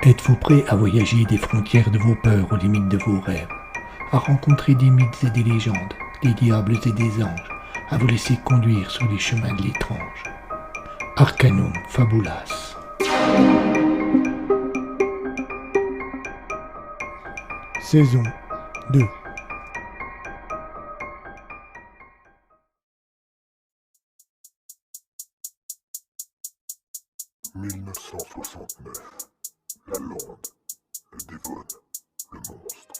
Êtes-vous prêt à voyager des frontières de vos peurs aux limites de vos rêves, à rencontrer des mythes et des légendes, des diables et des anges, à vous laisser conduire sur les chemins de l'étrange? Arcanum Fabulas. Saison 2. « 1969. La Lande, le Devon, le monstre.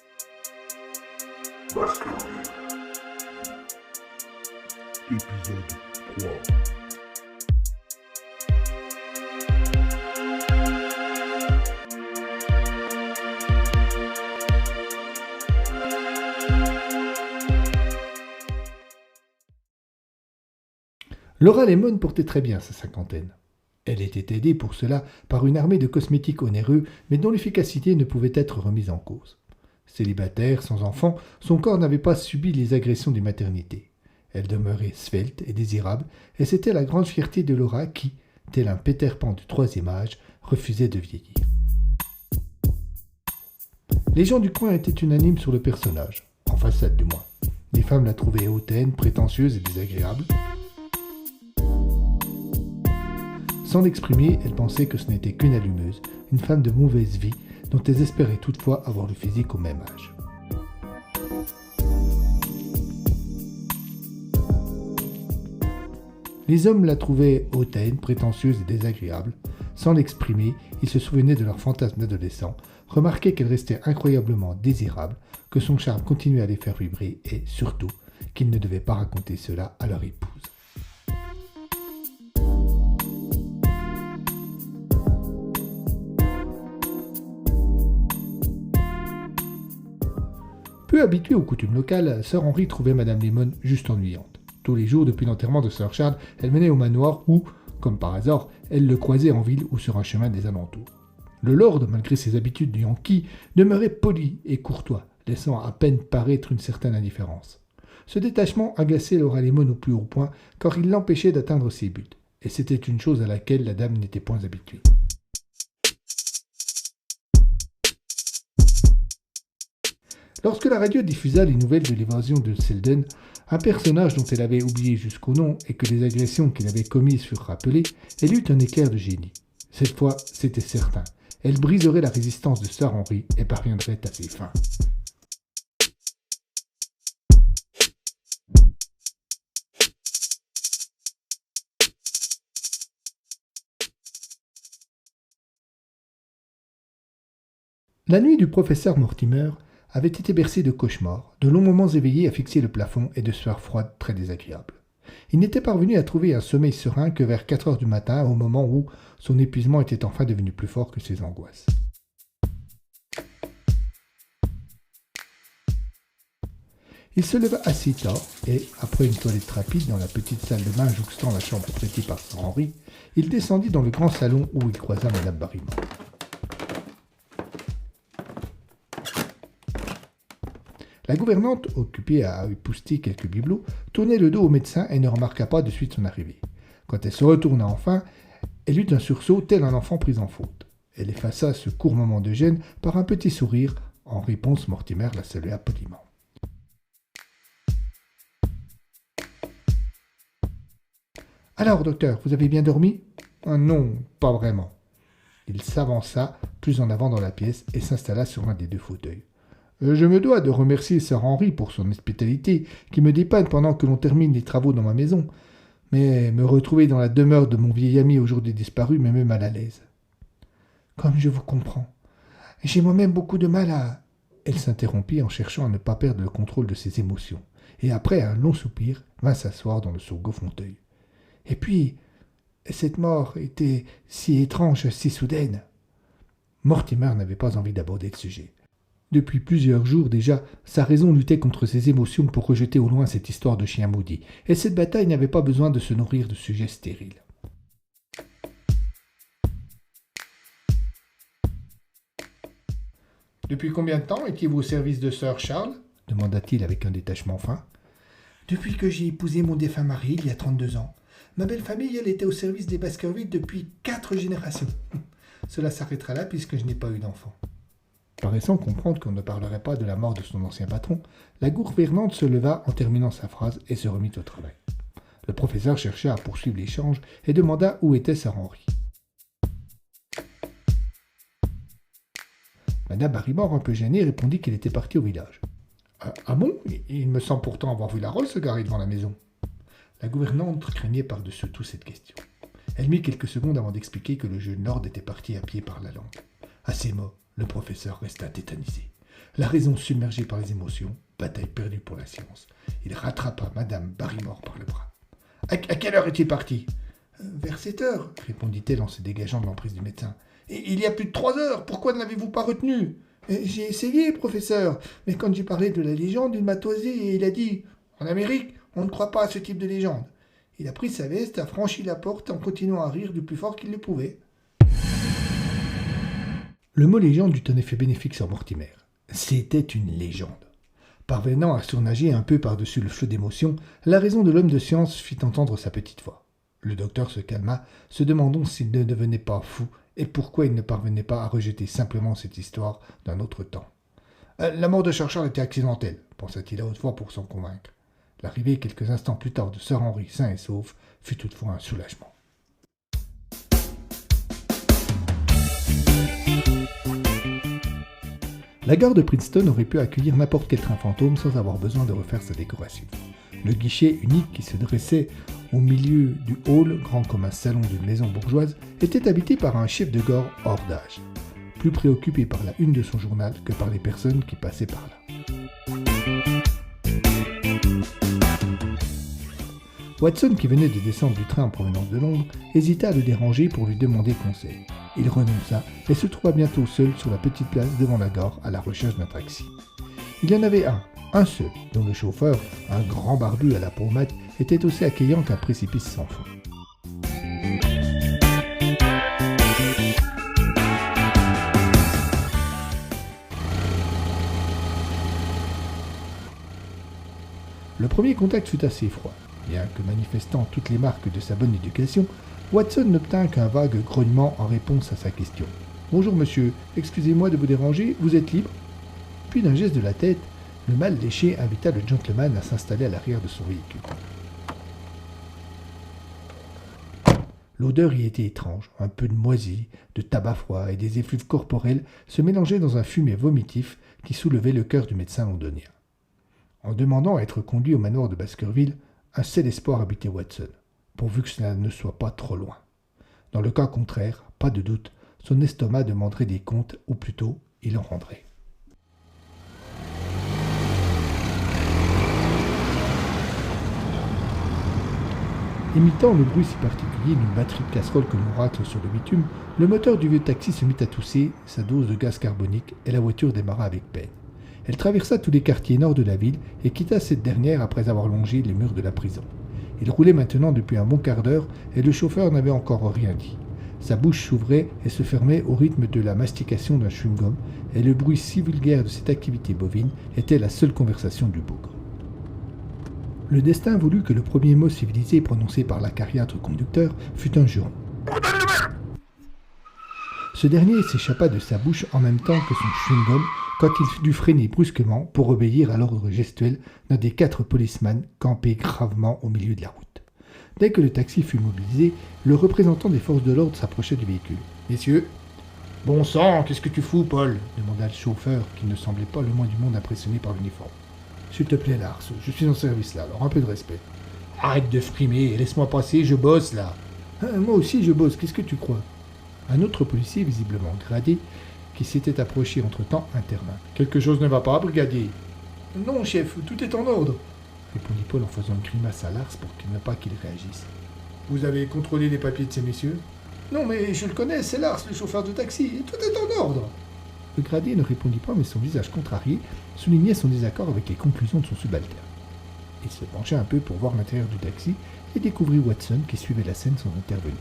Baskerville. Épisode 3. Laura Lemon portait très bien sa cinquantaine. Elle était aidée pour cela par une armée de cosmétiques onéreux, mais dont l'efficacité ne pouvait être remise en cause. Célibataire, sans enfant, son corps n'avait pas subi les agressions des maternités. Elle demeurait svelte et désirable, et c'était la grande fierté de Laura qui, tel un Peter Pan du troisième âge, refusait de vieillir. Les gens du coin étaient unanimes sur le personnage, en façade du moins. Les femmes la trouvaient hautaine, prétentieuse et désagréable. Sans l'exprimer, elle pensait que ce n'était qu'une allumeuse, une femme de mauvaise vie, dont elles espéraient toutefois avoir le physique au même âge. Les hommes la trouvaient hautaine, prétentieuse et désagréable. Sans l'exprimer, ils se souvenaient de leurs fantasmes d'adolescents, remarquaient qu'elle restait incroyablement désirable, que son charme continuait à les faire vibrer et, surtout, qu'ils ne devaient pas raconter cela à leur épouse. Peu habituée aux coutumes locales, Sir Henry trouvait Madame Lemon juste ennuyante. Tous les jours, depuis l'enterrement de Sir Charles, elle menait au manoir où, comme par hasard, elle le croisait en ville ou sur un chemin des alentours. Le lord, malgré ses habitudes de Yankee, demeurait poli et courtois, laissant à peine paraître une certaine indifférence. Ce détachement agaçait Laura Lemon au plus haut point, car il l'empêchait d'atteindre ses buts, et c'était une chose à laquelle la dame n'était point habituée. Lorsque la radio diffusa les nouvelles de l'évasion de Selden, un personnage dont elle avait oublié jusqu'au nom et que les agressions qu'il avait commises furent rappelées, elle eut un éclair de génie. Cette fois, c'était certain. Elle briserait la résistance de Sir Henry et parviendrait à ses fins. La nuit du professeur Mortimer avait été bercée de cauchemars, de longs moments éveillés à fixer le plafond et de sueurs froides très désagréables. Il n'était parvenu à trouver un sommeil serein que vers 4 heures du matin, au moment où son épuisement était enfin devenu plus fort que ses angoisses. Il se leva assez tard et, après une toilette rapide dans la petite salle de bain jouxtant la chambre traitée par Sir Henry, il descendit dans le grand salon où il croisa Madame Barrymore. La gouvernante, occupée à épousseter quelques bibelots, tournait le dos au médecin et ne remarqua pas de suite son arrivée. Quand elle se retourna enfin, elle eut un sursaut tel un enfant pris en faute. Elle effaça ce court moment de gêne par un petit sourire. En réponse, Mortimer la salua poliment. « Alors, docteur, vous avez bien dormi ?»« Non, pas vraiment. » Il s'avança plus en avant dans la pièce et s'installa sur l'un des deux fauteuils. Je me dois de remercier Sir Henry pour son hospitalité, qui me dépanne pendant que l'on termine les travaux dans ma maison. Mais me retrouver dans la demeure de mon vieil ami aujourd'hui disparu me met mal à l'aise. Comme je vous comprends. J'ai moi-même beaucoup de mal à... Elle s'interrompit en cherchant à ne pas perdre le contrôle de ses émotions, et après un long soupir, vint s'asseoir dans le second fauteuil. Et puis, cette mort était si étrange, si soudaine. Mortimer n'avait pas envie d'aborder le sujet. Depuis plusieurs jours déjà, sa raison luttait contre ses émotions pour rejeter au loin cette histoire de chien maudit, et cette bataille n'avait pas besoin de se nourrir de sujets stériles. « Depuis combien de temps étiez-vous au service de Sir Charles ?» demanda-t-il avec un détachement fin. « Depuis que j'ai épousé mon défunt mari, il y a 32 ans, ma belle famille, elle était au service des Baskerville depuis 4 générations. Cela s'arrêtera là puisque je n'ai pas eu d'enfant. Paraissant comprendre qu'on ne parlerait pas de la mort de son ancien patron, la gouvernante se leva en terminant sa phrase et se remit au travail. Le professeur chercha à poursuivre l'échange et demanda où était Sir Henry. Madame Barrymore, un peu gênée, répondit qu'il était parti au village. Ah bon? Il me semble pourtant avoir vu la Rolls se garer devant la maison. La gouvernante craignait par-dessus tout cette question. Elle mit quelques secondes avant d'expliquer que le jeune lord était parti à pied par la lande. À ces mots, le professeur resta tétanisé. La raison submergée par les émotions, bataille perdue pour la science. Il rattrapa Madame Barrymore par le bras. À quelle heure est-il parti? Vers 7 heures, répondit-elle en se dégageant de l'emprise du médecin. Et il y a plus de 3 heures, pourquoi ne l'avez-vous pas retenu? J'ai essayé, professeur, mais quand j'ai parlé de la légende, il m'a toisé et il a dit « En Amérique, on ne croit pas à ce type de légende. » Il a pris sa veste, a franchi la porte en continuant à rire du plus fort qu'il le pouvait. Le mot légende eut un effet bénéfique sur Mortimer. C'était une légende. Parvenant à surnager un peu par-dessus le flot d'émotions, la raison de l'homme de science fit entendre sa petite voix. Le docteur se calma, se demandant s'il ne devenait pas fou et pourquoi il ne parvenait pas à rejeter simplement cette histoire d'un autre temps. La mort de Churchill était accidentelle, pensa-t-il à haute voix pour s'en convaincre. L'arrivée quelques instants plus tard de Sir Henry sain et sauf fut toutefois un soulagement. La gare de Princeton aurait pu accueillir n'importe quel train fantôme sans avoir besoin de refaire sa décoration. Le guichet unique qui se dressait au milieu du hall, grand comme un salon d'une maison bourgeoise, était habité par un chef de gare hors d'âge, plus préoccupé par la une de son journal que par les personnes qui passaient par là. Watson, qui venait de descendre du train en provenance de Londres, hésita à le déranger pour lui demander conseil. Il renonça et se trouva bientôt seul sur la petite place devant la gare à la recherche d'un taxi. Il y en avait un seul, dont le chauffeur, un grand barbu à la peau mate, était aussi accueillant qu'un précipice sans fond. Le premier contact fut assez froid. Bien que manifestant toutes les marques de sa bonne éducation, Watson n'obtint qu'un vague grognement en réponse à sa question. « Bonjour monsieur, excusez-moi de vous déranger, vous êtes libre ?» Puis d'un geste de la tête, le mal léché invita le gentleman à s'installer à l'arrière de son véhicule. L'odeur y était étrange, un peu de moisi, de tabac froid et des effluves corporels se mélangeaient dans un fumet vomitif qui soulevait le cœur du médecin londonien. En demandant à être conduit au manoir de Baskerville, un seul espoir habitait Watson, pourvu que cela ne soit pas trop loin. Dans le cas contraire, pas de doute, son estomac demanderait des comptes, ou plutôt, il en rendrait. Imitant le bruit si particulier d'une batterie de casserole que l'on rate sur le bitume, le moteur du vieux taxi se mit à tousser sa dose de gaz carbonique et la voiture démarra avec peine. Elle traversa tous les quartiers nord de la ville et quitta cette dernière après avoir longé les murs de la prison. Il roulait maintenant depuis un bon quart d'heure et le chauffeur n'avait encore rien dit. Sa bouche s'ouvrait et se fermait au rythme de la mastication d'un chewing-gum et le bruit si vulgaire de cette activité bovine était la seule conversation du bougre. Le destin voulut que le premier mot civilisé prononcé par l'acariâtre conducteur fût un juron. Ce dernier s'échappa de sa bouche en même temps que son chewing-gum quand il dut freiner brusquement pour obéir à l'ordre gestuel d'un des 4 policemen campés gravement au milieu de la route. Dès que le taxi fut mobilisé, le représentant des forces de l'ordre s'approcha du véhicule. « Messieurs !»« Bon sang, qu'est-ce que tu fous, Paul ?» demanda le chauffeur, qui ne semblait pas le moins du monde impressionné par l'uniforme. « S'il te plaît, Lars, je suis en service là, alors un peu de respect. »« Arrête de frimer, laisse-moi passer, je bosse là. »« Moi aussi je bosse, qu'est-ce que tu crois ?» Un autre policier, visiblement gradé, qui s'était approché entre-temps, intervint. « Quelque chose ne va pas, brigadier ?»« Non, chef, tout est en ordre. » répondit Paul en faisant une grimace à Lars pour qu'il ne pas qu'il réagisse. « Vous avez contrôlé les papiers de ces messieurs ?»« Non, mais je le connais, c'est Lars, le chauffeur de taxi. Tout est en ordre. » Le gradé ne répondit pas, mais son visage contrarié soulignait son désaccord avec les conclusions de son subalterne. Il se pencha un peu pour voir l'intérieur du taxi et découvrit Watson qui suivait la scène sans intervenir.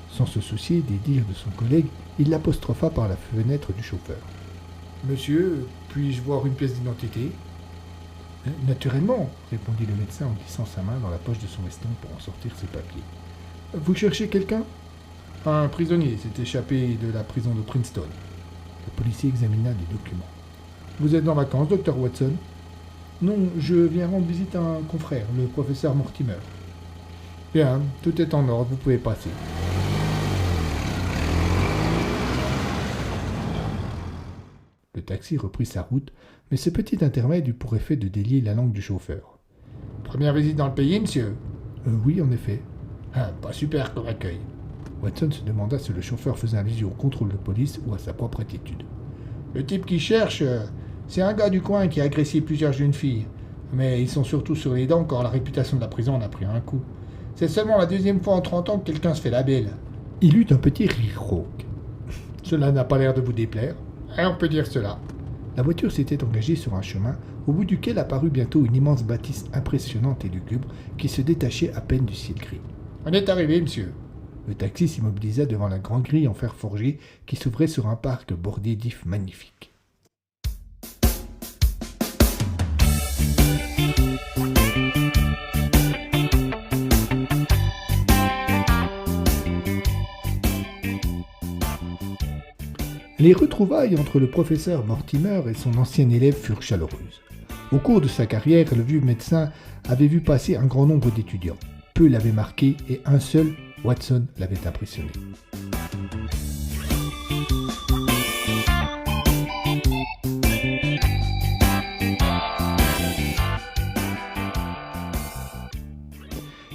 Sans se soucier des dires de son collègue, il l'apostropha par la fenêtre du chauffeur. « Monsieur, puis-je voir une pièce d'identité ?»« Naturellement, répondit le médecin en glissant sa main dans la poche de son veston pour en sortir ses papiers. Vous cherchez quelqu'un? Un prisonnier s'est échappé de la prison de Princeton. Le policier examina les documents. Vous êtes en vacances, docteur Watson? Non, je viens rendre visite à un confrère, le professeur Mortimer. Bien, tout est en ordre, vous pouvez passer. Le taxi reprit sa route, mais ce petit intermède eut pour effet de délier la langue du chauffeur. Première visite dans le pays, monsieur? Oui, en effet. Ah, pas super comme accueil. Watson se demanda si le chauffeur faisait allusion au contrôle de police ou à sa propre attitude. Le type qui cherche, c'est un gars du coin qui a agressé plusieurs jeunes filles. Mais ils sont surtout sur les dents car la réputation de la prison en a pris un coup. C'est seulement la deuxième fois en 30 ans que quelqu'un se fait la belle. Il eut un petit rire rauque. Cela n'a pas l'air de vous déplaire. On peut dire cela. La voiture s'était engagée sur un chemin, au bout duquel apparut bientôt une immense bâtisse impressionnante et lugubre qui se détachait à peine du ciel gris. On est arrivé, monsieur. Le taxi s'immobilisa devant la grande grille en fer forgé qui s'ouvrait sur un parc bordé d'ifs magnifiques. Les retrouvailles entre le professeur Mortimer et son ancien élève furent chaleureuses. Au cours de sa carrière, le vieux médecin avait vu passer un grand nombre d'étudiants. Peu l'avaient marqué et un seul, Watson, l'avait impressionné.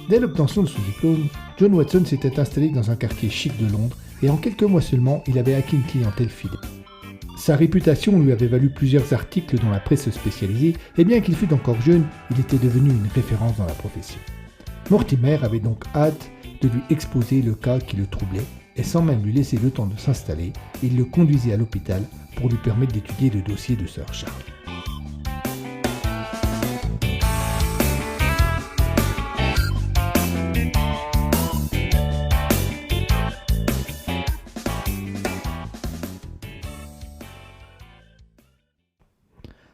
Dès l'obtention de son diplôme, John Watson s'était installé dans un quartier chic de Londres et en quelques mois seulement, il avait acquis une clientèle fidèle. Sa réputation lui avait valu plusieurs articles dans la presse spécialisée et bien qu'il fût encore jeune, il était devenu une référence dans la profession. Mortimer avait donc hâte de lui exposer le cas qui le troublait et sans même lui laisser le temps de s'installer, il le conduisit à l'hôpital pour lui permettre d'étudier le dossier de Sir Charles.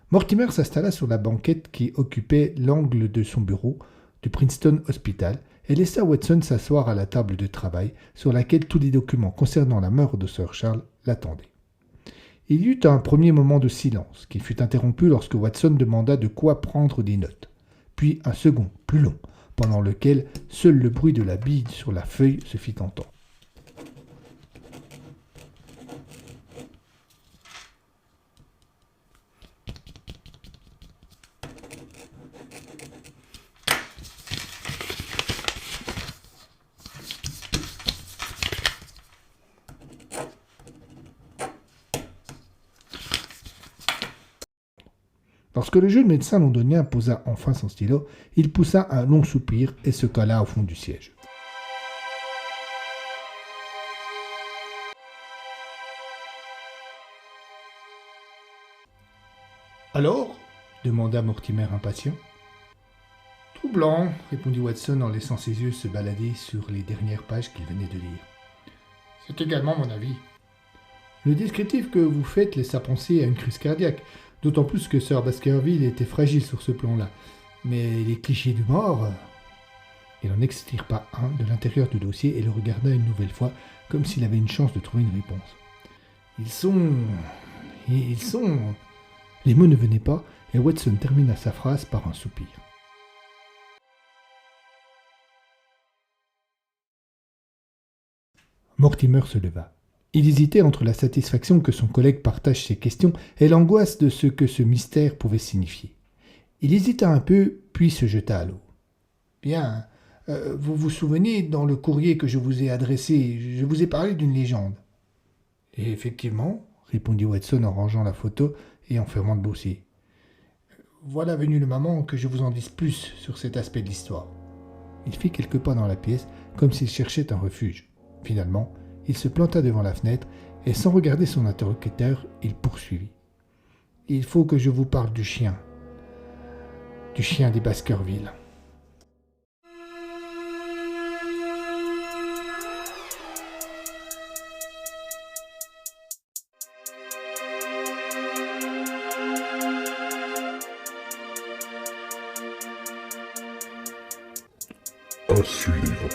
Mortimer s'installa sur la banquette qui occupait l'angle de son bureau du Princeton Hospital et laissa Watson s'asseoir à la table de travail sur laquelle tous les documents concernant la mort de Sir Charles l'attendaient. Il y eut un premier moment de silence qui fut interrompu lorsque Watson demanda de quoi prendre des notes, puis un second, plus long, pendant lequel seul le bruit de la bille sur la feuille se fit entendre. Lorsque le jeune médecin londonien posa enfin son stylo, il poussa un long soupir et se cala au fond du siège. Alors ? Demanda Mortimer impatient. Troublant, répondit Watson en laissant ses yeux se balader sur les dernières pages qu'il venait de lire. C'est également mon avis. Le descriptif que vous faites laisse à penser à une crise cardiaque, d'autant plus que Sir Baskerville était fragile sur ce plan-là. Mais les clichés du mort... Il n'en extirpa un de l'intérieur du dossier et le regarda une nouvelle fois, comme s'il avait une chance de trouver une réponse. Ils sont... Les mots ne venaient pas, et Watson termina sa phrase par un soupir. Mortimer se leva. Il hésitait entre la satisfaction que son collègue partage ses questions et l'angoisse de ce que ce mystère pouvait signifier. Il hésita un peu, puis se jeta à l'eau. « Bien, vous vous souvenez, dans le courrier que je vous ai adressé, je vous ai parlé d'une légende. »« Et effectivement, » répondit Watson en rangeant la photo et en fermant le dossier. « Voilà venu le moment que je vous en dise plus sur cet aspect de l'histoire. » Il fit quelques pas dans la pièce, comme s'il cherchait un refuge. Finalement, il se planta devant la fenêtre et sans regarder son interlocuteur, il poursuivit. « Il faut que je vous parle du chien des Baskerville. » À suivre.